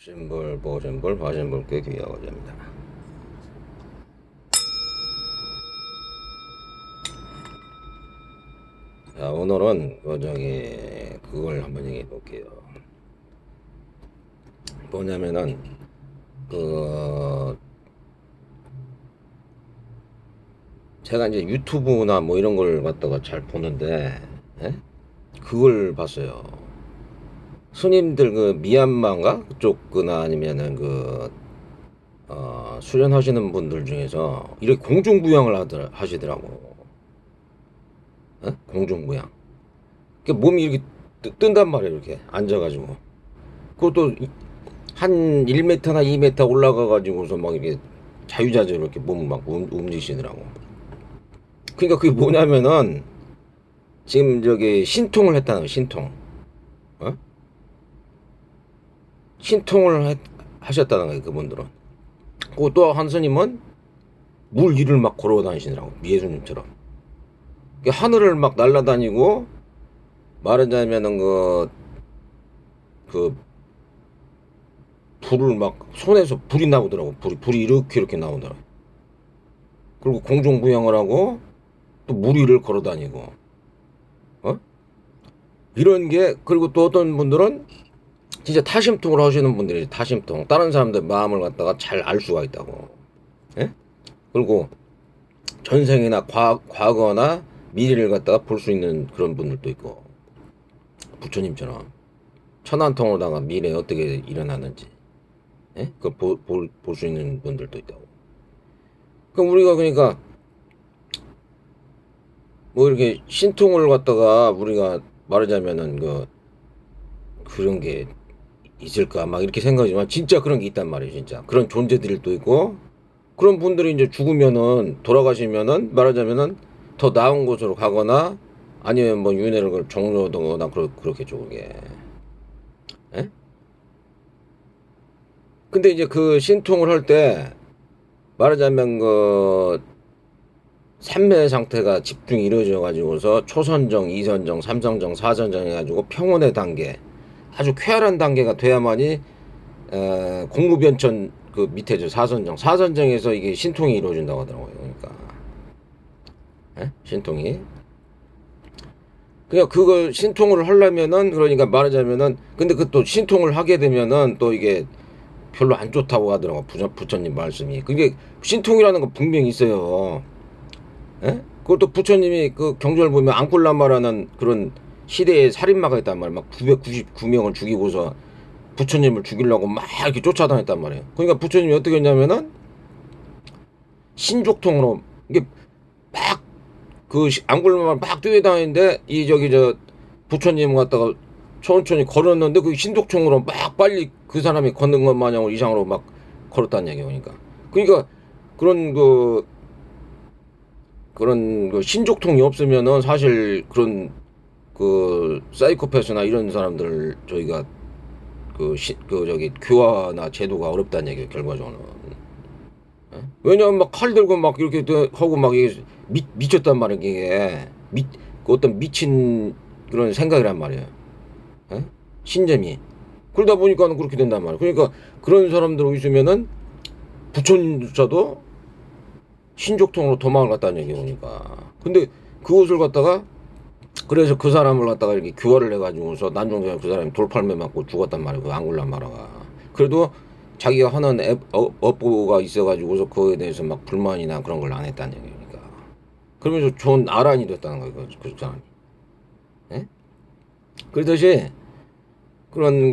심볼, 보심볼, 화심볼게 귀하고자입니다. 자, 오늘은 그걸 한번 얘기해 볼게요. 뭐냐면은 그 제가 이제 유튜브나 뭐 이런 걸 갖다가 잘 보는데, 예? 그걸 봤어요. 스님들 그 미얀마인가 그쪽거나 아니면은 수련하시는 분들 중에서 이렇게 공중부양을 하시더라고. 예? 공중부양. 그러니까 몸이 이렇게 뜬단 말이에요. 이렇게 앉아가지고. 그것도 한 1m나 2m 올라가가지고서 막 이렇게 자유자재로 이렇게 몸을 막 움직이시더라고. 그러니까 그게 뭐냐면은 지금 저기 신통을 했다는 거예요. 신통. 어? 하셨다는 거예요. 그분들은. 그 또 한 스님은 물 위를 막 걸어 다니시더라고. 예수님처럼. 하늘을 막 날아다니고 말하자면은 그 불을 막 손에서 불이 나오더라고. 불이 이렇게 나오더라고. 그리고 공중부양을 하고 또 물 위를 걸어 다니고. 어? 이런 게, 그리고 또 어떤 분들은 진짜 타심통을 하시는 분들이 타심통. 다른 사람들 마음을 갖다가 잘 알 수가 있다고. 예? 그리고 전생이나 과거나 미래를 갖다가 볼 수 있는 그런 분들도 있고. 부처님처럼. 천안통으로다가 미래에 어떻게 일어나는지. 예? 그걸 볼 수 있는 분들도 있다고. 그럼 우리가 그러니까 뭐 이렇게 신통을 갖다가 우리가 말하자면은 그런 게 있을까 막 이렇게 생각하지만 진짜 그런 게 있단 말이에요. 진짜 그런 존재들이 또 있고, 그런 분들이 이제 죽으면은 돌아가시면은 말하자면은 더 나은 곳으로 가거나 아니면 뭐 윤회를 종료하거나 그렇겠죠 그게. 예? 근데 이제 그 신통을 할 때 말하자면 삼매 상태가 집중이 이루어져 가지고서 초선정, 이선정, 삼선정, 사선정 해가지고 평온의 단계, 아주 쾌활한 단계가 돼야만이 공무변천 그 밑에죠. 사선정에서 이게 신통이 이루어진다고 하더라고요. 그러니까 신통이. 그냥 그걸 신통을 하려면은, 그러니까 말하자면은, 근데 그 또 신통을 하게 되면은 또 이게 별로 안 좋다고 하더라고. 부처님 말씀이. 그게 신통이라는 거 분명히 있어요. 예? 그것도 부처님이 그 경전을 보면 앙콜라마라는 그런 시대의 살인마가 있단 말이에요. 막 999명을 죽이고서 부처님을 죽이려고 막 이렇게 쫓아다녔단 말이에요. 그러니까 부처님이 어떻게 했냐면은 신족통으로 이게 막 앙골만 막 뛰어다니는데 이 부처님 갖다가 천천히 걸었는데 그 신족통으로 막 빨리 그 사람이 걷는 것 마냥 이상으로 막 걸었다는 얘기예요. 그러니까 그런 신족통이 없으면은 사실 그런 사이코패스나 이런 사람들 저희가 교화나 제도가 어렵다는 얘기예요. 결과적으로는. 왜냐면 막 칼 들고 막 이렇게 하고 막 이게 미쳤단 말이에요. 이게 그 어떤 미친 그런 생각이란 말이에요. 예? 신재미. 그러다 보니까는 그렇게 된단 말이에요. 그러니까 그런 사람들 있으면은 부처님조차도 신족통으로 도망을 갔다는 얘기 오니까. 근데 그것을 갖다가, 그래서 그 사람을 갖다가 이렇게 교화를 해가지고서 난종대에 그 사람이 돌팔매 맞고 죽었단 말이에요. 그 앙골라 마라가. 그래도 자기가 하는 업보가 있어가지고서 그거에 대해서 막 불만이나 그런 걸 안 했다는 얘기니까. 그러면서 좋은 아란이 됐다는 거예요. 그 사람이. 예? 그러듯이 그런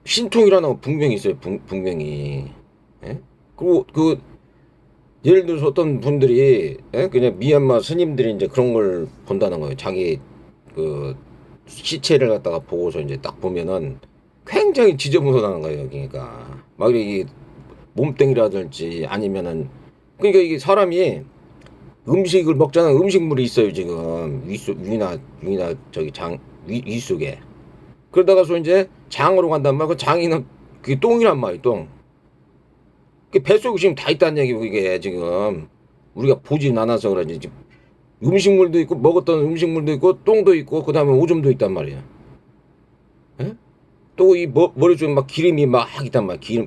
신통이라는 거 분명히 있어요. 분명히. 예? 그리고 예를 들어서 어떤 분들이, 예? 그냥 미얀마 스님들이 이제 그런 걸 본다는 거예요. 자기 그 시체를 갖다가 보고서 이제 딱 보면은 굉장히 지저분하다는 거예요. 그러니까 막 이게 몸뚱이라든지 아니면은, 그러니까 이게 사람이 음식을 먹잖아. 음식물이 있어요 지금 위나 저기 위 속에. 그러다가서 이제 장으로 간단 말이야. 그 장이는 그게 똥이란 말이야. 똥. 그 뱃속에 지금 다 있다는 얘기고, 이게 지금 우리가 보진 않아서 그러지. 지금 음식물도 있고 먹었던 음식물도 있고 똥도 있고 그다음에 오줌도 있단 말이야. 예? 또 이 머리 쪽에 막 기름이 막 있단 말이야.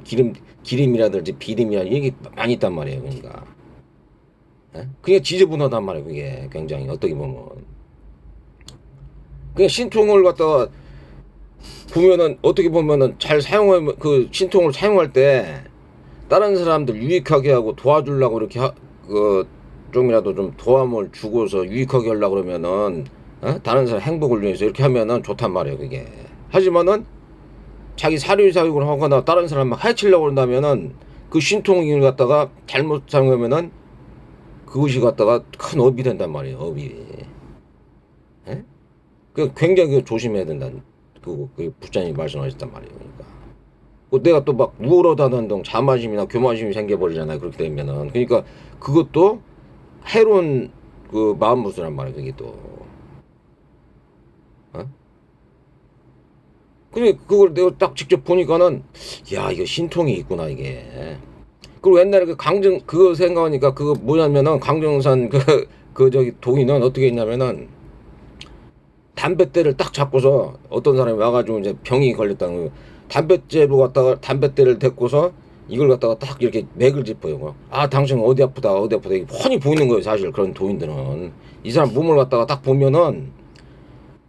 기름이라든지 비림이라 이게 많이 있단 말이에요. 그러니까. 예? 그게 지저분하단 말이에요. 그게 굉장히 어떻게 보면. 그냥 신통을 갖다가 보면은 어떻게 보면은 잘 사용하면 그 신통을 사용할 때 다른 사람들 유익하게 하고 도와주려고 이렇게 그 좀이라도 좀 도움을 주고서 유익하게 하려고 그러면은 다른 사람 행복을 위해서 이렇게 하면은 좋단 말이에요. 그게. 하지만은 자기 사료사육을 하거나 다른 사람 막 해치려고 한다면은 그 신통을 갖다가 잘못 사용하면은 그것이 갖다가 큰 업이 된단 말이에요. 업이. 예? 그 굉장히 조심해야 된다는 그 부처님이 말씀하셨단 말이에요. 그러니까 내가 또 막 우월하다는 등 자만심이나 교만심이 생겨버리잖아요. 그렇게 되면은 그러니까 그것도 해로운 그 마음모습란 말이에요. 그게 또. 어? 근데 그걸 내가 딱 직접 보니까는 야 이거 신통이 있구나 이게. 그리고 옛날에 그 강정 그거 생각하니까 그거 뭐냐면은 강정산 그 저기 동이는 어떻게 했냐면은 담뱃대를 딱 잡고서 어떤 사람이 와가지고 이제 병이 걸렸다는 거예요. 담뱃재로 갖다가 담뱃대를 댔고서 이걸 갖다가 딱 이렇게 맥을 짚어요. 아 당신 어디 아프다 어디 아프다 이게 훤히 보이는 거예요. 사실 그런 도인들은 이 사람 몸을 갖다가 딱 보면은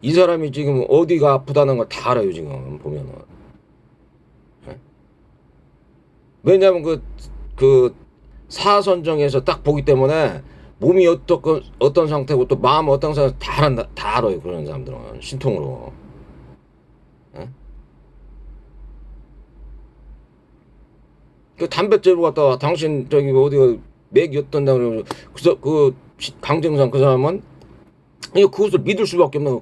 이 사람이 지금 어디가 아프다는 걸 다 알아요. 지금 보면은. 예? 왜냐하면 그 사선정에서 딱 보기 때문에 몸이 어떤 상태고 또 마음 어떤 상태 다 알아요. 그런 사람들은 신통으로. 예? 그 담뱃재로 갖다가 당신 저기 어디가 맥이 어떤다 그러고 그 강정상 그 사람은 그것을 믿을 수밖에 없는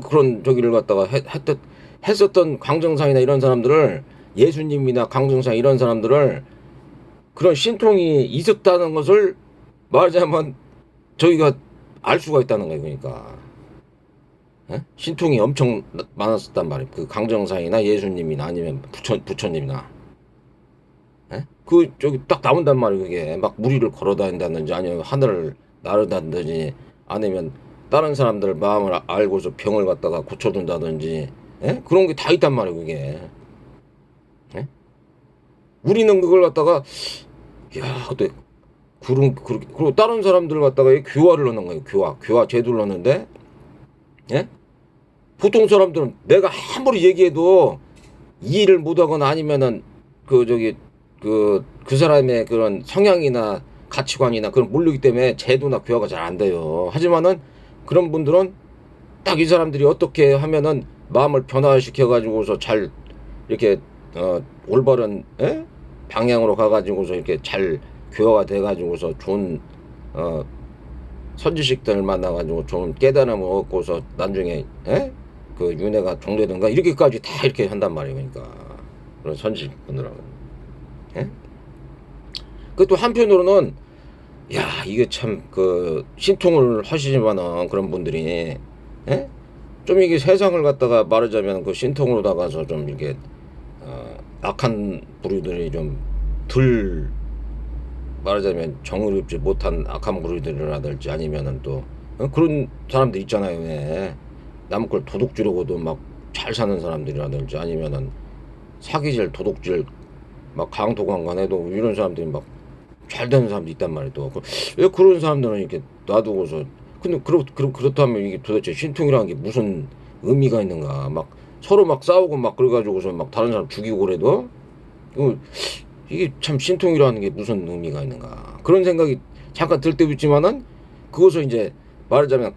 그런 저기를 갖다가 했었던 강정상이나 이런 사람들을 예수님이나 강정상 이런 사람들을 그런 신통이 있었다는 것을 말하자면 저희가 알 수가 있다는 거예요. 그러니까 예? 신통이 엄청 많았었단 말이에요. 그 강정상이나 예수님이나 아니면 부처님이나 예? 그 저기 딱 나온단 말이에요. 그게 막 무리를 걸어다닌다든지 아니면 하늘을 나르다든지 아니면 다른 사람들 마음을 알고서 병을 갖다가 고쳐준다든지 예? 그런 게 다 있단 말이에요. 그게 예? 우리는 그걸 갖다가 야 어때 그리고 다른 사람들 갖다가 교화를 넣는 거예요. 교화 제도를 넣는데 예? 보통 사람들은 내가 아무리 얘기해도 이해를 못하거나 아니면은 그 저기 그 사람의 그런 성향이나 가치관이나 그런 모르기 때문에 제도나 교화가 잘 안 돼요. 하지만은 그런 분들은 딱 이 사람들이 어떻게 하면은 마음을 변화시켜 가지고서 잘 이렇게 올바른 방향으로 가 가지고서 이렇게 잘 교화가 돼 가지고서 좋은 선지식들 만나 가지고 좋은 깨달음을 얻고서 나중에 그 윤회가 종료된가 이렇게까지 다 이렇게 한단 말이에요. 그러니까 그런 선지식분들하고 그또 한편으로는 야 이게 참 그 신통을 하시지만은 그런 분들이 좀 이게 세상을 갖다가 말하자면 그 신통으로다가서 좀 이렇게 악한 부류들이 좀 덜 말하자면 정의롭지 못한 악한 부류들이라든지 아니면은 또 그런 사람들 있잖아요. 왜 남 걸 도둑 주려고도 막 잘 사는 사람들이라든지 아니면은 사기질 도둑질 막 강도강간해도 이런 사람들이 막 잘 되는 사람도 있단 말이에요. 또 왜 그런 사람들은 이렇게 놔두고서 근데 그렇다면 이게 도대체 신통이라는 게 무슨 의미가 있는가? 막 서로 막 싸우고 막 그래가지고서 막 다른 사람 죽이고 그래도 이게 참 신통이라는 게 무슨 의미가 있는가? 그런 생각이 잠깐 들 때도 있지만은 그것을 이제 말하자면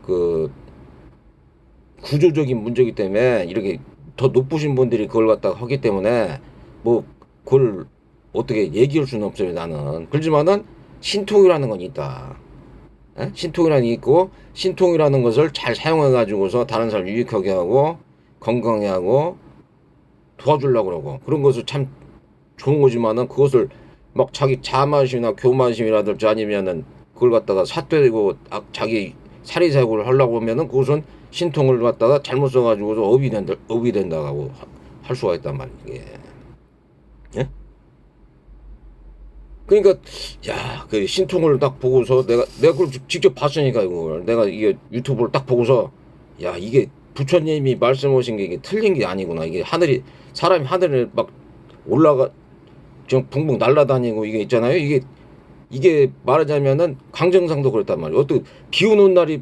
그 구조적인 문제이기 때문에 이렇게 더 높으신 분들이 그걸 갖다가 하기 때문에 뭐 그걸 어떻게 얘기할 수는 없어요. 나는 그렇지만은 신통이라는 건 있다. 신통이라는 게 있고 신통이라는 것을 잘 사용해 가지고서 다른 사람 유익하게 하고 건강해 하고 도와주려고 그러고 그런 것을 참 좋은 거지만은 그것을 막 자기 자만심이나 교만심이라든지 아니면은 그걸 갖다가 삿되고 자기 사리사욕을 하려고 하면은 그것은 신통을 갖다가 잘못 써가지고서 업이 된다고 할 수가 있단 말이에요. 예? 그러니까 야 그 신통을 딱 보고서 내가 그걸 직접 봤으니까 이걸 내가 이게 유튜브를 딱 보고서 야 이게 부처님이 말씀하신 게 이게 틀린 게 아니구나. 이게 하늘이 사람이 하늘을 막 올라가 좀 붕붕 날아다니고 이게 있잖아요. 이게 말하자면은 강정상도 그랬단 말이에요. 어떻게 비 오는 날이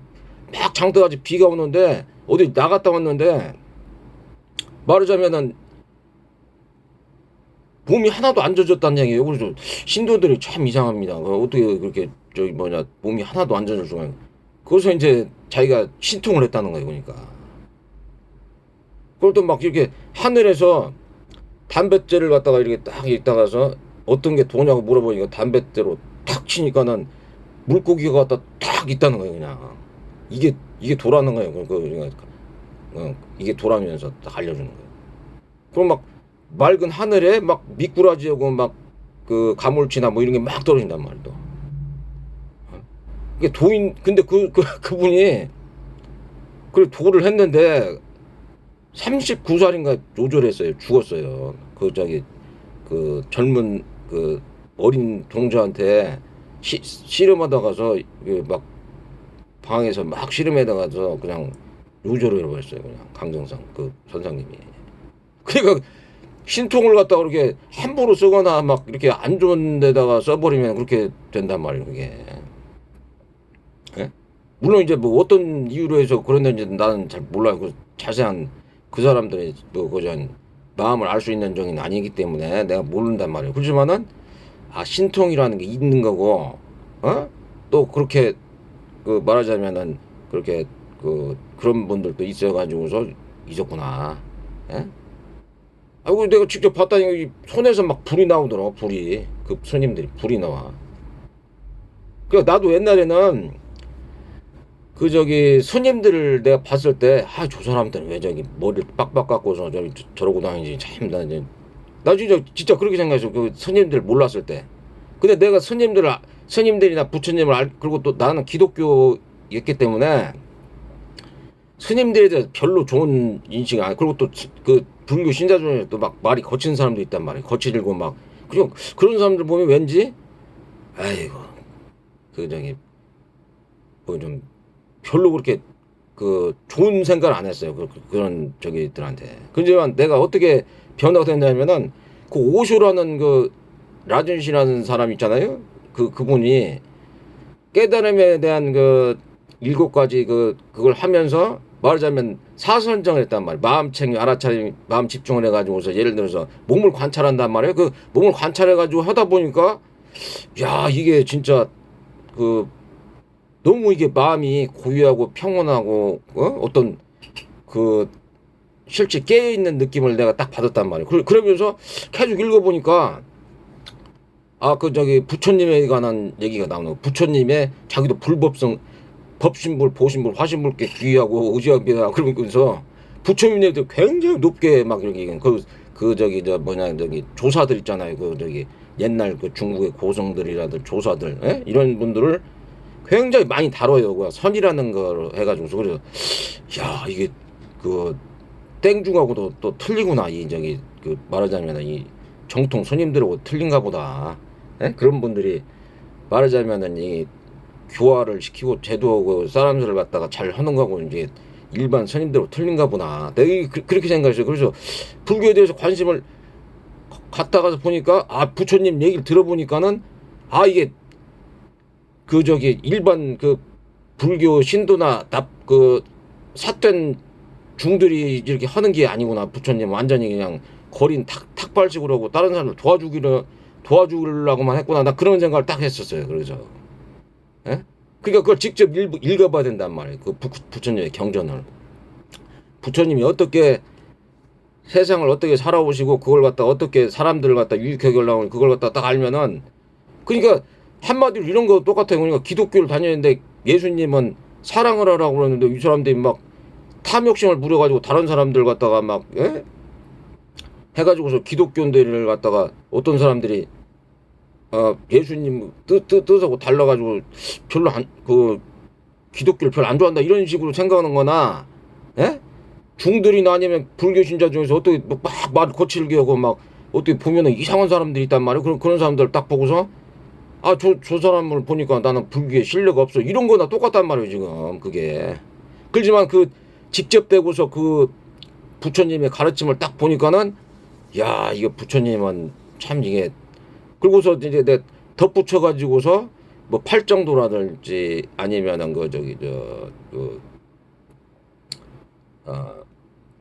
막 장대같이 비가 오는데 어디 나갔다 왔는데 말하자면은 몸이 하나도 안 젖었다는 얘기예요. 그래서 신도들이 참 이상합니다. 어떻게 그렇게 저기 뭐냐 몸이 하나도 안 젖을 수가 있는. 그래서 이제 자기가 신통을 했다는 거예요. 그러니까. 그걸 또 막 이렇게 하늘에서 담뱃재를 갖다가 이렇게 딱 있다가서 어떤 게 도냐고 물어보니까 담뱃대로 탁 치니까는 물고기가 갖다 딱 있다는 거예요. 그냥 이게 도라는 거예요. 그러니까 이게 도라면서 딱 알려주는 거예요. 그럼 막 맑은 하늘에 막 미꾸라지하고 막 그 가물치나 뭐 이런 게 막 떨어진단 말이야. 또. 이게 도인 근데 그분이 그 도를 했는데 39살인가 요절했어요. 죽었어요. 그 저기 그 젊은 그 어린 동자한테 씨름하다 가서 막 방에서 막 씨름하다 가서 그냥 요절을 해버렸어요. 그냥 강정상 그 선상님이. 그러니까 신통을 갖다가 그렇게 함부로 쓰거나 막 이렇게 안 좋은 데다가 써버리면 그렇게 된단 말이에요. 그게. 예? 물론 이제 뭐 어떤 이유로 해서 그랬는지 나는 잘 몰라요. 그 자세한 그 사람들의 뭐 그전 마음을 알 수 있는 정의는 아니기 때문에 내가 모른단 말이에요. 그렇지만은 신통이라는 게 있는 거고, 또 그렇게 그 말하자면은 그렇게 그런 분들도 있어가지고서 잊었구나. 예? 아이고 내가 직접 봤다니 손에서 막 불이 나오더라고. 불이 그 스님들이 불이 나와. 그 나도 옛날에는 그 저기 스님들을 내가 봤을 때 저 사람들은 왜 저기 머리를 빡빡 깎고서 저러고 다니지 참 나 진짜 그렇게 생각했어. 그 스님들 몰랐을 때. 근데 내가 스님들이나 부처님을 그리고 또 나는 기독교였기 때문에 스님들에 대해서 별로 좋은 인식이 아니. 그리고 또 그 불교 신자 중에 또 막 말이 거친 사람도 있단 말이에요. 거칠고 막 그냥 그런 사람들 보면 왠지 아이고 그 저기 뭐 좀 별로 그렇게 그 좋은 생각을 안 했어요. 그런 저기들한테. 그지만 내가 어떻게 변화가 됐냐면은 그 오쇼라는 그 라준시라는 사람 있잖아요. 그분이 깨달음에 대한 그 7가지 그걸 하면서 말하자면 사선정을 했단 말이에요. 마음 챙겨 알아차림 마음 집중을 해가지고서 예를 들어서 몸을 관찰한단 말이에요. 그 몸을 관찰해가지고 하다 보니까 야 이게 진짜 그 너무 이게 마음이 고요하고 평온하고 어떤 그 실제 깨어있는 느낌을 내가 딱 받았단 말이에요. 그러면서 계속 읽어보니까 그 저기 부처님에 관한 얘기가 나오는 거. 부처님의 자기도 불법성 법신불 보신불 화신불께 귀하고 의지하고 그러면서 부처님에 대해 굉장히 높게 막 이렇게 그 저기 저기 조사들 있잖아요. 그 저기 옛날 그 중국의 고성들이라든 조사들 이런 분들을 굉장히 많이 다뤄요. 그 선이라는 걸 해가지고서 그래서 야 이게 그 땡중하고도 또 틀리구나. 이 저기 그 말하자면 이 정통 스님들하고 틀린가 보다. 그런 분들이 말하자면은 이 교화를 시키고 제도하고 사람들을 갖다가 잘 하는 거하고 이제 일반 스님들하고 틀린가 보나. 내가 그렇게 생각했어요. 그래서 불교에 대해서 관심을 갖다가서 보니까 부처님 얘기를 들어보니까는 이게 그 저기 일반 그 불교 신도나 그 삿된 중들이 이렇게 하는 게 아니구나. 부처님 완전히 그냥 거린 탁발식으로 하고 다른 사람을 도와주려고만 했구나. 나 그런 생각을 딱 했었어요. 그래서 그러니까 그걸 직접 읽어봐야 된단 말이에요. 그 부처님의 경전을. 부처님이 어떻게 세상을 어떻게 살아오시고 그걸 갖다 어떻게 사람들을 갖다 유익하게 하려고 그걸 갖다 딱 알면은 그러니까 한마디로 이런 거 똑같아요. 그러니까 기독교를 다녔는데 예수님은 사랑을 하라고 그러는데 이 사람들이 막 탐욕심을 부려가지고 다른 사람들 갖다가 막 해가지고서 기독교인들을 갖다가 어떤 사람들이 예수님 뜻하고 달라가지고 별로 기독교를 별로 안 좋아한다 이런 식으로 생각하는 거나 중들이나 아니면 불교 신자 중에서 어떻게 막 말 거칠게 하고 막 어떻게 보면은 이상한 사람들이 있단 말이에요. 그런 사람들 딱 보고서 저 사람을 보니까 나는 불교에 신뢰가 없어 이런 거나 똑같단 말이에요. 지금 그게 그렇지만 그 직접 되고서 그 부처님의 가르침을 딱 보니까는 야 이거 부처님은 참 이게 그리고서 이제 내 덧붙여 가지고서 뭐 팔정도라든지 아니면은 그 저기 저그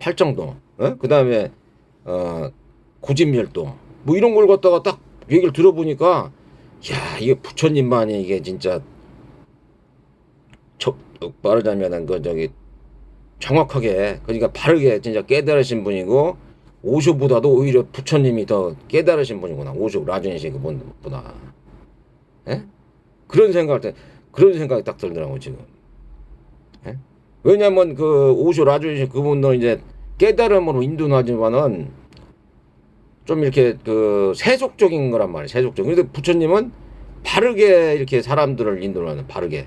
팔정도 그다음에 고진멸도 뭐 이런 걸 갖다가 딱 얘기를 들어보니까 야 이게 부처님만이 이게 진짜 말하자면은 그 저기 정확하게 그러니까 바르게 진짜 깨달으신 분이고 오쇼보다도 오히려 부처님이 더 깨달으신 분이구나. 오쇼 라전시 그분보다. 예? 그런 생각이 딱 들더라고 지금. 예? 왜냐면 그 오쇼 라전시 그분도 이제 깨달음으로 인도하지만은 좀 이렇게 그 세속적인 거란 말이에요. 세속적. 근데 부처님은 바르게 이렇게 사람들을 인도하는 바르게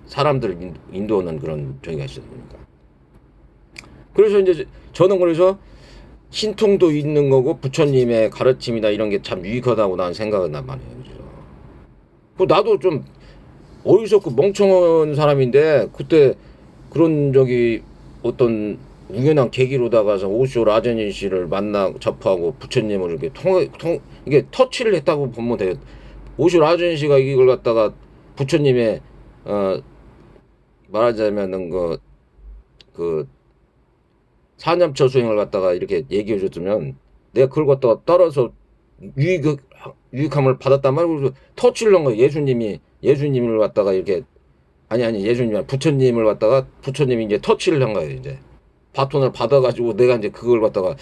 사람들을 인도하는 그런 저기가 있어요. 그러니까. 그래서 이제 저는 그래서 신통도 있는 거고 부처님의 가르침이나 이런 게 참 유익하다고 나는 생각은 난 말이에요. 그 나도 좀 어리석고 멍청한 사람인데 그때 그런 저기 어떤 우연한 계기로다가서 오쇼 라제니 씨를 만나 접하고 부처님을 이렇게 이게 터치를 했다고 보면 돼요. 오쇼 라제니 씨가 이걸 갖다가 부처님의 말하자면은 그 사념처 수행을 갖다가 이렇게 얘기해 줬으면 내가 그걸 갖다가 따라서 유익함을 받았단 말이야. 그래서 터치를 한 거예요. 예수님을 갖다가 이렇게 아니 예수님 부처님을 갖다가 부처님이 이제 터치를 한 거예요. 이제 바톤을 받아가지고 내가 이제 그걸 갖다가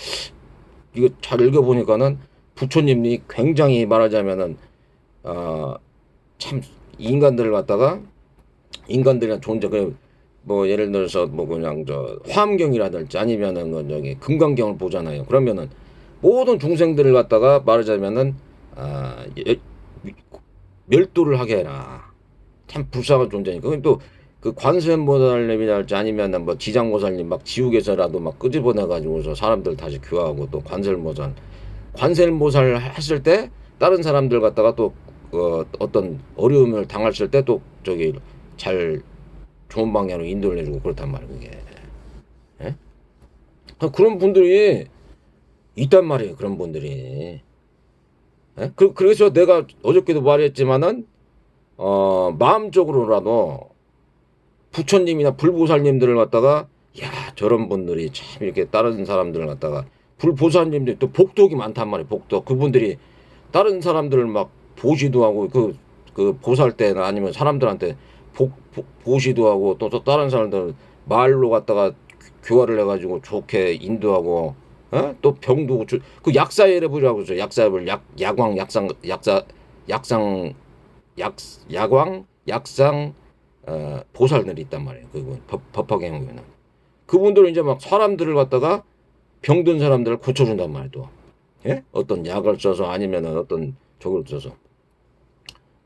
이거 잘 읽어보니까는 부처님이 굉장히 말하자면은 참 인간들을 갖다가 인간들이란 존재 뭐 예를 들어서 뭐 그냥 저 화엄경이라든지 아니면은 그 저기 금강경을 보잖아요. 그러면은 모든 중생들을 갖다가 말하자면은 멸도를 하게 해라. 참 불쌍한 존재니까. 또 그 관세음보살님이랄지 아니면은 뭐 지장보살님 막 지옥에서라도 막 끄집어내 가지고서 사람들 다시 교화하고 또 관세음보살 했을 때 다른 사람들 갖다가 또 어떤 어려움을 당했을 때 또 저기 잘 좋은 방향으로 인도를 해주고 그렇단 말이에요. 그게. 예? 그런 분들이 있단 말이에요. 그런 분들이. 예? 그래서 내가 어저께도 말했지만은 마음적으로라도 부처님이나 불보살님들을 갖다가 야 저런 분들이 참 이렇게 다른 사람들을 갖다가 불보살님들이 또 복덕이 많단 말이에요. 복덕 그분들이 다른 사람들을 막 보시도 하고 그 보살 때나 아니면 사람들한테 보시도 하고 또 다른 사람들 말로 갖다가 교화를 해가지고 좋게 인도하고 또 병도 그 약사예불이라고 그러죠. 약사예불 야광 약상 보살들이 있단 말이에요. 그분 법화계 행위는 그분들은 이제 막 사람들을 갖다가 병든 사람들을 고쳐준단 말이에요. 또 예? 어떤 약을 써서 아니면은 어떤 저걸 써서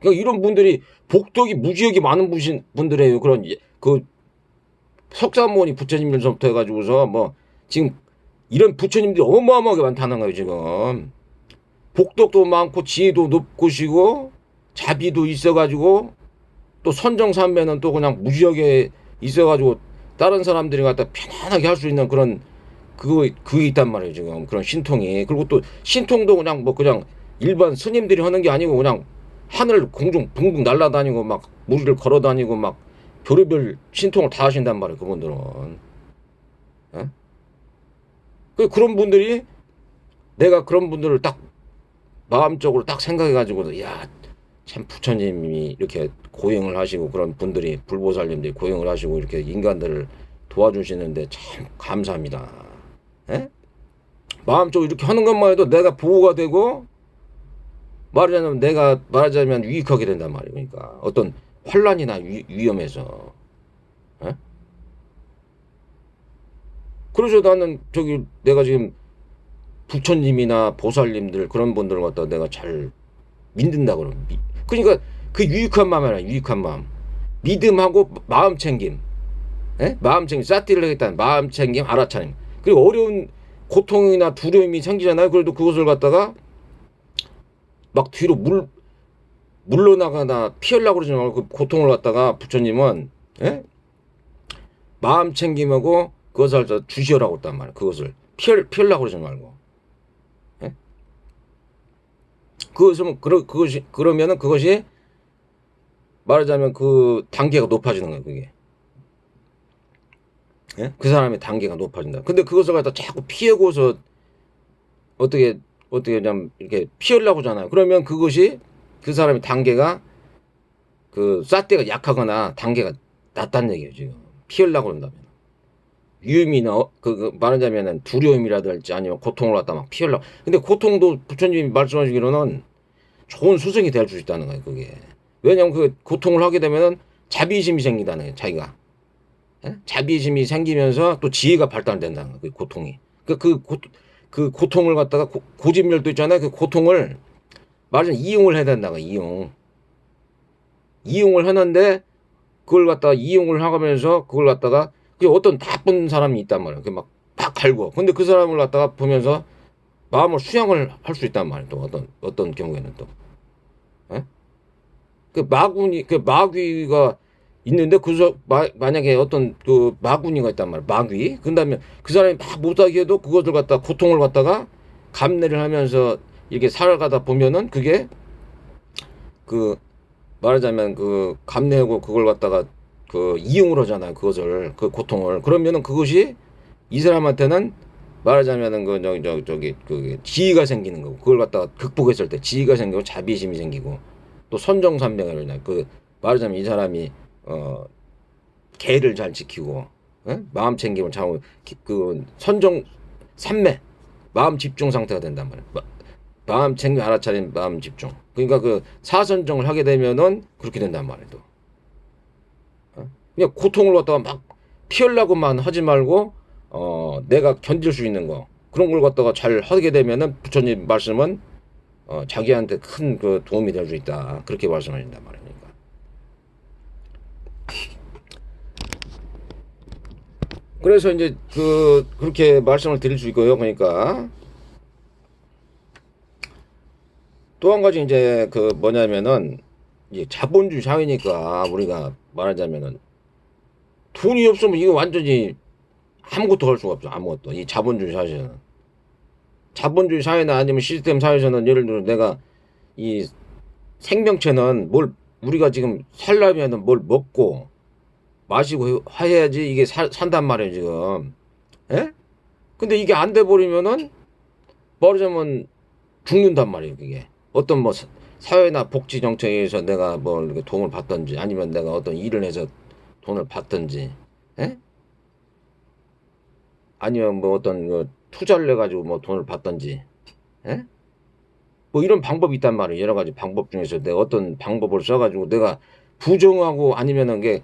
그러니까 이런 분들이 복덕이 무지하게 많은 분들이에요. 그런 그 석사모니 부처님들부터 해가지고서 뭐 지금 이런 부처님들이 어마어마하게 많다는 거예요. 지금 복덕도 많고 지혜도 높고시고 자비도 있어가지고 또 선정삼매는 또 그냥 무지하게 있어가지고 다른 사람들이 갖다 편안하게 할 수 있는 그런 그게 있단 말이에요. 지금 그런 신통이. 그리고 또 신통도 그냥 뭐 그냥 일반 스님들이 하는 게 아니고 그냥 하늘 공중 붕붕 날아다니고 막 무리를 걸어다니고 막 별의별 신통을 다 하신단 말이에요. 그분들은. 예? 그런 분들이 내가 그런 분들을 딱 마음적으로 딱 생각해가지고 야 참 부처님이 이렇게 고행을 하시고 그런 분들이 불보살님들이 고행을 하시고 이렇게 인간들을 도와주시는데 참 감사합니다. 예? 마음적으로 이렇게 하는 것만 해도 내가 보호가 되고 말하자면 유익하게 된단 말이에요. 그러니까 어떤 환란이나 위험에서. 예? 그래서 나는 저기 내가 지금 부처님이나 보살님들 그런 분들을 갖다 내가 잘 믿는다 그러면 그러니까 그 유익한 마음이라 유익한 마음 믿음하고 마음 챙김 마음 챙김 사티를 하겠다는 마음 챙김 알아차림 그리고 어려운 고통이나 두려움이 생기잖아요. 그래도 그것을 갖다가 막 뒤로 물러나가나 피하려고 그러지 말고 그 고통을 갖다가 부처님은 마음 챙김하고 그것을 주시오라고 했단 말이야. 그것을 피하려고 그러지 말고. 예? 그러면은 그것이 말하자면 그 단계가 높아지는 거야, 그게. 예? 그 사람의 단계가 높아진다. 근데 그것을 갖다 자꾸 피하고서 어떻게 좀 이렇게 피하려고 하잖아요. 그러면 그것이 그 사람의 단계가 그 삿대가 약하거나 단계가 낮다는 얘기예요, 지금. 피하려고 한다면. 위험이나 말하자면은 두려움이라든지 아니면 고통을 갖다 막 피하려고. 근데 고통도 부처님이 말씀하시기로는 좋은 수성이 될 수 있다는 거예요, 그게. 왜냐면 그 고통을 하게 되면은 자비심이 생긴다는 거예요, 자기가. 예? 자비심이 생기면서 또 지혜가 발달된다는 거예요, 그 고통이. 그 고통을 갖다가 고집멸도 있잖아요. 그 고통을 말하자면 이용을 해야 된다는 거예요, 이용을 하는데 그걸 갖다가 이용을 하면서 그걸 갖다가 그 어떤 나쁜 사람이 있단 말이에요. 막 갈고. 근데 그 사람을 갖다가 보면서 마음을 수양을 할 수 있단 말이에요. 또 어떤 경우에는 또. 예? 그 마귀가 있는데 만약에 어떤 그 마귀가 있단 말이에요. 마귀. 그다음에 그 사람이 막 못하게 해도 그것을 갖다가 고통을 갖다가 감내를 하면서 이렇게 살아가다 보면은 그게 그 말하자면 그 감내하고 그걸 갖다가 그 이용을 하잖아요. 그것을 그 고통을. 그러면은 그것이 이 사람한테는 말하자면은 그 지혜가 생기는 거고 그걸 갖다가 극복했을 때 지혜가 생기고 자비심이 생기고 또 선정산명을 그 말하자면 이 사람이 계를 잘 지키고 마음 챙기고 참 그 선정 삼매 마음 집중 상태가 된단 말이에요. 마음 챙겨 알아차린 마음 집중. 그러니까 그 사선정을 하게 되면은 그렇게 된단 말이에요. 또. 그냥 고통을 갖다가 막 피하려고만 하지 말고 내가 견딜 수 있는 거 그런 걸 갖다가 잘 하게 되면은 부처님 말씀은 자기한테 큰 그 도움이 될 수 있다. 그렇게 말씀하신단 말이니까. 그래서 이제 그렇게 말씀을 드릴 수 있고요. 그러니까 또 한 가지 이제 그 뭐냐면은 이제 자본주의 사회니까 우리가 말하자면은 돈이 없으면 이거 완전히 아무것도 할 수가 없죠. 아무것도. 이 자본주의 사회에서는. 자본주의 사회나 아니면 시스템 사회에서는 예를 들어 내가 이 생명체는 우리가 지금 살려면은 뭘 먹고 마시고 해야지 이게 산단 말이에요, 지금. 예? 근데 이게 안 돼 버리면은 말하자면 죽는단 말이에요, 그게. 어떤 뭐 사회나 복지 정책에서 내가 뭐 이렇게 도움을 받든지 아니면 내가 어떤 일을 해서 돈을 받든지, 예? 아니면 뭐 어떤 그 투자를 해가지고 뭐 돈을 받든지, 예? 뭐 이런 방법이 있단 말이에요. 여러 가지 방법 중에서 내가 어떤 방법을 써가지고 내가 부정하고 아니면은 게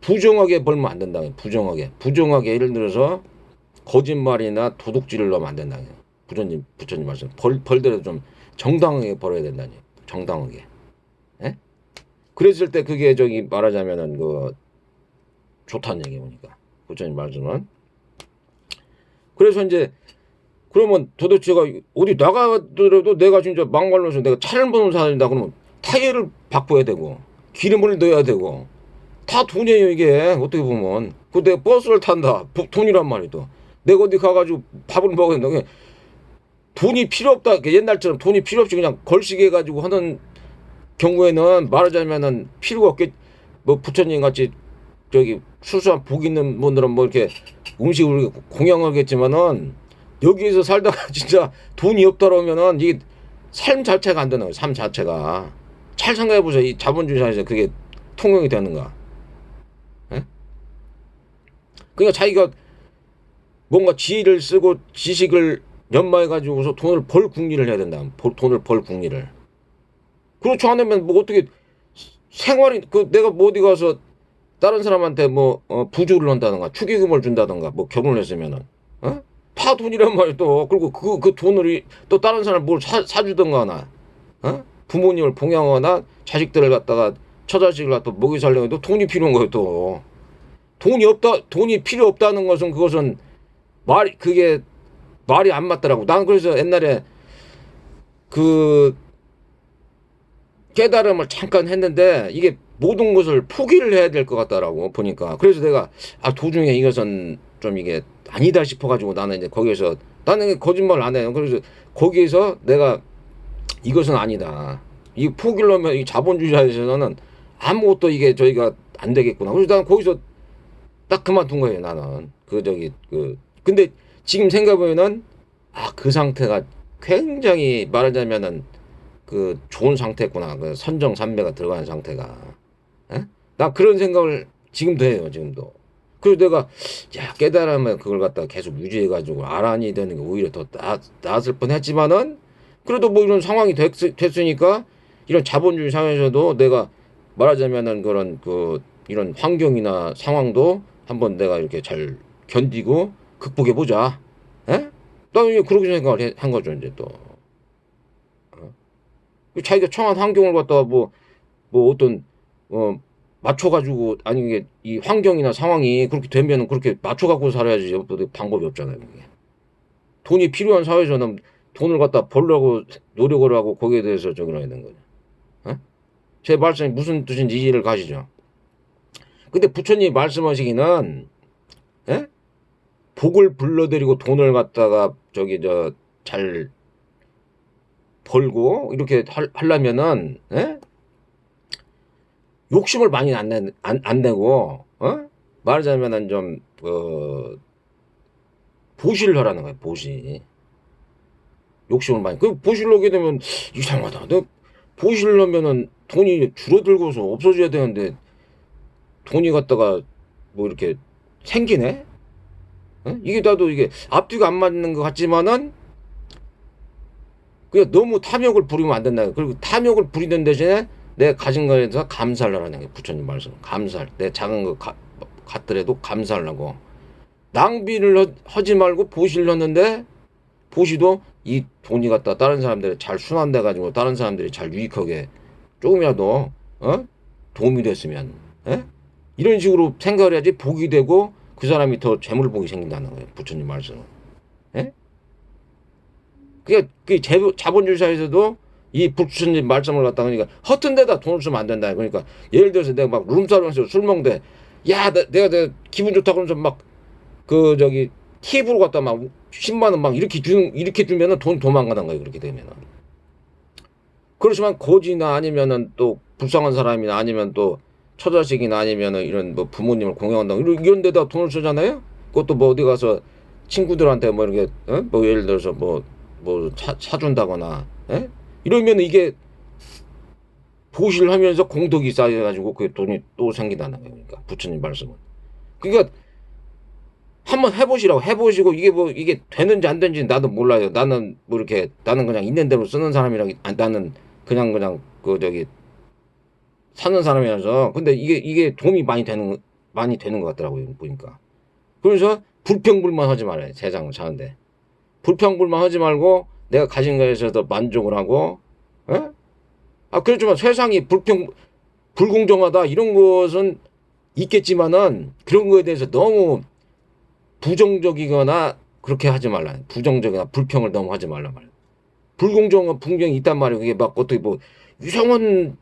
부정하게 벌면 안 된다. 부정하게 예를 들어서 거짓말이나 도둑질을 넣으면 안 된다. 부처님 말씀. 벌더라도 좀 정당하게 벌어야 된다니. 정당하게. 예? 그랬을 때 그게 말하자면은 좋다는 얘기니까. 부처님 말씀은. 그래서 이제 그러면 도대체가 어디 나가더라도 내가 진짜 막말로서 내가 차를 보는 사람이다 그러면 타이어를 바꿔야 되고 기름을 넣어야 되고 다 돈이에요 이게 어떻게 보면. 내가 버스를 탄다 돈이란 말이죠. 내가 어디 가가지고 밥을 먹어야 된다. 돈이 필요 없다. 옛날처럼 돈이 필요 없이 그냥 걸식해 가지고 하는 경우에는 말하자면은 필요가 없겠. 뭐 부처님 같이 수수한 복 있는 분들은 뭐 이렇게 음식을 공양하겠지만은 여기에서 살다가 진짜 돈이 없다 그러면은 이게 삶 자체가 안 되는 거예요. 삶 자체가. 잘 생각해 보세요. 이 자본주의 사회에서 그게 통용이 되는가? 예? 그러니까 자기가 뭔가 지혜를 쓰고 지식을 연마해 가지고서 돈을 벌 궁리를 해야 된다. 돈을 벌 궁리를. 그렇지 않으면 뭐 어떻게 생활이 내가 뭐 어디 가서 다른 사람한테 뭐 부조를 한다든가 축의금을 준다든가 뭐 결혼을 했으면은 다 돈이란 말이야 또. 그리고 그 돈을 또 다른 사람 뭘 사주던가 하나 부모님을 봉양하거나 자식들을 갖다가 처자식을 갖다 먹이 살려고 해도 돈이 필요한 거예요 또. 돈이 필요 없다는 것은 그것은 그게 말이 안 맞더라고. 난 그래서 옛날에 깨달음을 잠깐 했는데 이게 모든 것을 포기를 해야 될 것 같다라고 보니까. 그래서 내가 도중에 이것은 좀 이게 아니다 싶어가지고 나는 이제 거기에서 나는 거짓말 안 해요. 그래서 거기에서 내가 이것은 아니다. 이 포기를 하면 이 자본주의자에서는 아무것도 이게 저희가 안 되겠구나. 그래서 나는 거기서 딱 그만둔 거예요. 나는 근데 지금 생각해보면은 그 상태가 굉장히 말하자면은 그 좋은 상태구나. 그 선정삼매가 들어가는 상태가. 에? 나 그런 생각을 지금도 해요. 지금도. 그래서 내가 깨달으면 그걸 갖다가 계속 유지해가지고 아란이 되는 게 오히려 더 나았을 뻔했지만은 그래도 뭐 이런 상황이 됐으니까 이런 자본주의 사회에서도 내가 말하자면은 그런 이런 환경이나 상황도 한번 내가 이렇게 잘 견디고 극복해 보자. 에? 나는 그렇게 생각을 한 거죠. 이제 또 자기가 처한 환경을 갖다가 뭐 어떤 맞춰가지고 아니 이게 이 환경이나 상황이 그렇게 되면은 그렇게 맞춰갖고 살아야지. 방법이 없잖아요. 그게. 돈이 필요한 사회에서는 돈을 갖다 벌려고 노력을 하고 거기에 대해서 저기를 해야 되는 거죠. 어? 제 말씀이 무슨 뜻인지 이해를 가시죠. 근데 부처님이 말씀하시기는 에? 복을 불러들이고 돈을 갖다가 잘 벌고 이렇게 하려면은 욕심을 많이 안 내고 말하자면은 좀 보시를 하라는 거예요. 보시. 욕심을 많이. 보시를 하게 되면 이상하다. 너 보시를 하면은 돈이 줄어들고서 없어져야 되는데 돈이 갖다가 뭐 이렇게 생기네. 이게 나도 이게 앞뒤가 안 맞는 것 같지만은 그냥 너무 탐욕을 부리면 안 된다. 그리고 탐욕을 부리는 대신에 내가 가진 거에 대해서 감사를 하라는 게 부처님 말씀. 감사를. 내 작은 거 같더라도 감사를 하고 낭비를 하지 말고 보시를 했는데 보시도 이 돈이 갖다 다른 사람들이 잘 순환돼 가지고 다른 사람들이 잘 유익하게 조금이라도 도움이 됐으면 이런 식으로 생각을 해야지 복이 되고 그 사람이 더 재물복이 생긴다는 거예요. 부처님 말씀은. 그러니까 그 자본주의 사회에서도 이 부처님 말씀을 갖다가 그러니까 허튼 데다 돈을 쓰면 안 된다. 그러니까 예를 들어서 내가 막 룸사롱에서 술 먹는데 내가 기분 좋다고 그러면서 막 팁으로 갖다 막 10만 원 막 이렇게 주면은 돈 도망가는 거예요. 그렇게 되면은. 그렇지만 거지나 아니면은 또 불쌍한 사람이나 아니면 또 처자식이나 아니면은 이런 뭐 부모님을 공양한다 이런 데다 돈을 쓰잖아요. 그것도 뭐 어디 가서 친구들한테 뭐 이렇게 뭐 예를 들어서 뭐 사준다거나 이러면 이게 보시를 하면서 공덕이 쌓여가지고 그 돈이 또 생긴다는 거예요. 그러니까 부처님 말씀은. 그러니까 한번 해보시고 이게 되는지 안 되는지 나도 몰라요. 나는 뭐 이렇게 나는 그냥 있는 대로 쓰는 사람이라 나는 그냥 사는 사람이라서. 근데 이게 도움이 많이 되는 것 같더라고요. 보니까. 그래서 불평불만 하지 말아요. 세상을 사는데. 불평불만 하지 말고 내가 가진 거에서도 만족을 하고 그렇지만 세상이 불공정하다 이런 것은 있겠지만은 그런 거에 대해서 너무 부정적이거나 그렇게 하지 말라. 부정적이나 불평을 너무 하지 말라 말이야. 불공정한 풍경이 있단 말이에요. 그게 막 어떻게 뭐 이상한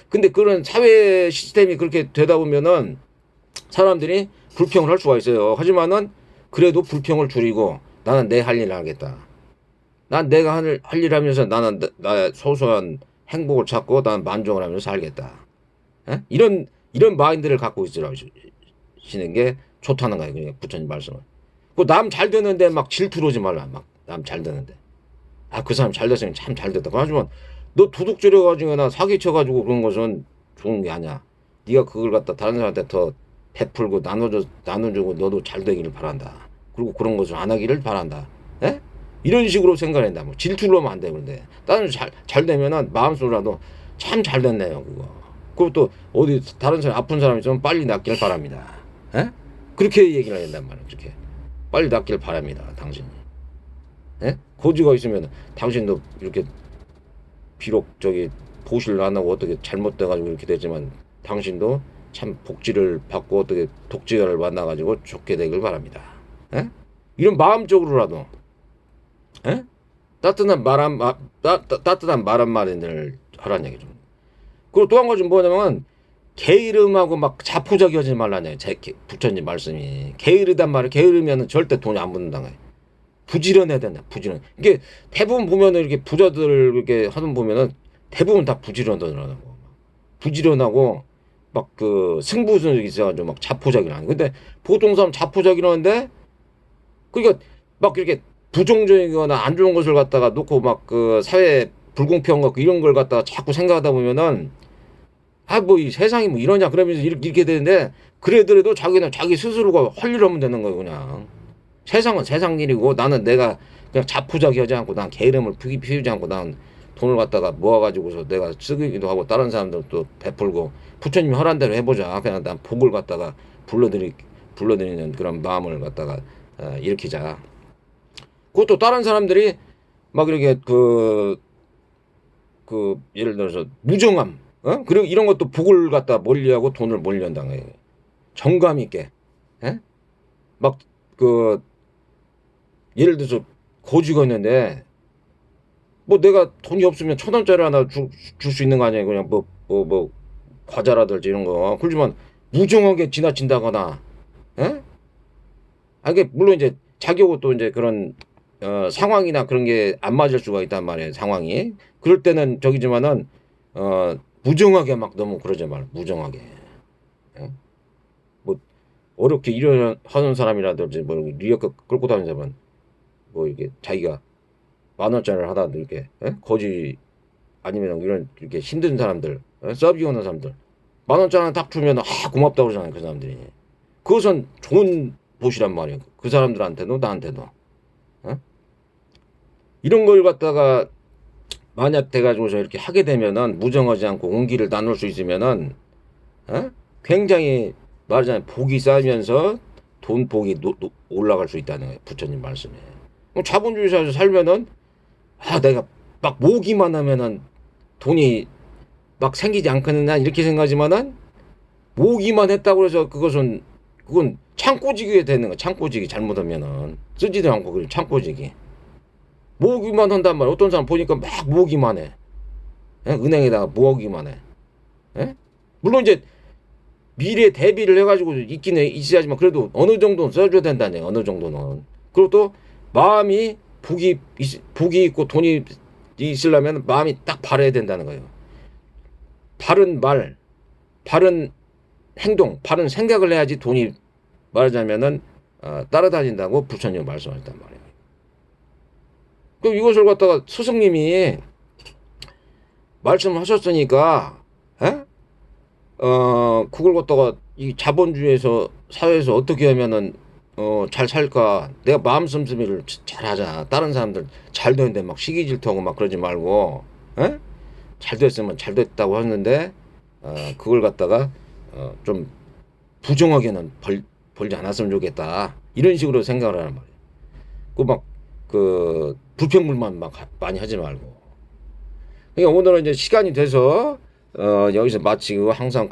근데 그런 사회 시스템이 그렇게 되다 보면은 사람들이 불평을 할 수가 있어요. 하지만은 그래도 불평을 줄이고 나는 내 할 일을 하겠다. 난 내가 할 일 하면서 나는 나의 소소한 행복을 찾고 나는 만족을 하면서 살겠다. 이런 마인드를 갖고 있으시는 게 좋다는 거예요. 그러니까 부처님 말씀은. 남 잘 되는데 막 질투를 하지 말라. 막 남 잘 되는데. 그 사람 잘 됐으면 참 잘 됐다. 하지만 너 도둑 들여가지고나 사기 쳐가지고 그런 것은 좋은 게 아니야. 네가 그걸 갖다 다른 사람한테 더 베풀고 나눠주고 너도 잘 되기를 바란다. 그리고 그런 것을 안 하기를 바란다. 이런 식으로 생각을 한다. 뭐 질투를 하면 안 돼. 근데 다른 잘 되면은 마음속으로라도 참 잘 됐네요. 그것도 어디 다른 사람 아픈 사람이 좀 빨리 낫길 바랍니다. 그렇게 얘기를 한단 말이에요. 그렇게 빨리 낫길 바랍니다. 당신이. 고지가 있으면 당신도 이렇게 비록 보시를 안 하고 어떻게 잘못돼가지고 이렇게 되지만 당신도 참 복지를 받고 어떻게 독지가를 만나가지고 좋게 되길 바랍니다. 이런 마음적으로라도 따뜻한 말 한마디를 하라는 얘기죠. 그리고 또 한 가지 뭐냐면 게으름하고 막 자포자기하지 말라네. 부처님 말씀이. 게으르단 말이야. 게으르면은 절대 돈이 안 붙는다. 부지런해야 된다. 부지런. 이게 대부분 보면은 이렇게 부자들 이렇게 하는 보면은 대부분 다 부지런하더라고. 부지런하고 막 그 승부욕이 있어가지고 막 자포자기라는. 근데 보통 사람 자포자기라는데 그러니까 막 이렇게 부정적이거나 안 좋은 것을 갖다가 놓고 막 그 사회 불공평한 거 이런 걸 갖다가 자꾸 생각하다 보면은 아 뭐 이 세상이 뭐 이러냐 그러면서 이렇게 되는데 그래도 자기는 자기 스스로가 할 일 하면 되는 거예요 그냥. 세상은 세상 일이고 나는 내가 그냥 자포자기하지 않고 난 게으름을 피우지 않고 난 돈을 갖다가 모아가지고서 내가 쓰기도 하고 다른 사람들 또 베풀고 부처님이 허락한 대로 해보자. 그냥 난 복을 갖다가 불러들이는 그런 마음을 갖다가 일으키자. 그것도 다른 사람들이 막 이렇게 예를 들어서 무정함, 그리고 이런 것도 복을 갖다 멀리하고 돈을 멀리한다는 거예요. 정감 있게, 예? 막그 예를 들어서 거지가 있는데 뭐 내가 돈이 없으면 1,000원짜리 하나 줄 수 있는 거 아니에요. 그냥 뭐 과자라든지 이런 거. 그렇지만 무정하게 지나친다거나, 예? 아, 이게 물론 이제 자기하고 또 이제 그런 상황이나 그런 게 안 맞을 수가 있단 말이에요. 상황이. 그럴 때는 저기지만은 무정하게 막 너무 그러지 말. 무정하게. 예? 뭐 어렵게 일을 하는 사람이라든지 뭐 리어카 끌고 다니는 사람은 뭐 이렇게 자기가 10,000원짜리를 하다 이렇게 거지 아니면 이런 이렇게 힘든 사람들 서비스 하는 사람들 10,000원짜리 딱 주면 고맙다고 그러잖아요. 그 사람들이. 그것은 좋은 보시란 말이에요. 그 사람들한테도 나한테도. 이런 걸 갖다가 만약 돼가지고서 이렇게 하게 되면은 무정하지 않고 온기를 나눌 수 있으면은 굉장히 말하자면 복이 쌓이면서 돈 복이 올라갈 수 있다는 거예요. 부처님 말씀에. 자본주의 사회에서 살면은 내가 막 모으기만 하면은 돈이 막 생기지 않겠느냐 이렇게 생각하지만은 모으기만 했다고 해서 그건 창고지기에 되는 거야. 창고지기 잘못하면은 쓰지도 않고 그냥 창고지기. 모으기만 한단 말이야. 어떤 사람 보니까 막 모으기만 해. 은행에다가 모으기만 해. 물론 이제 미래 대비를 해가지고 있기는 있어야지만 그래도 어느 정도는 써줘야 된다네. 어느 정도는. 그리고 또 마음이 복이 있고 돈이 있으려면 마음이 딱 바라야 된다는 거예요. 바른 말, 바른 행동, 바른 생각을 해야지 돈이 말하자면은 따라다닌다고 부처님 말씀하셨단 말이에요. 그럼 이것을 갖다가 스승님이 말씀하셨으니까, 그걸 갖다가 이 자본주의에서 사회에서 어떻게 하면은 잘 살까? 내가 마음 씀씀이를 잘 하자. 다른 사람들 잘 되는데 막 시기 질투하고 막 그러지 말고, 잘 됐으면 잘 됐다고 하는데, 그걸 갖다가 좀 부정하게는 벌지 않았으면 좋겠다. 이런 식으로 생각을 하는 말이에요. 불평불만 막 많이 하지 말고. 그러니까 오늘은 이제 시간이 돼서 여기서 마치고 항상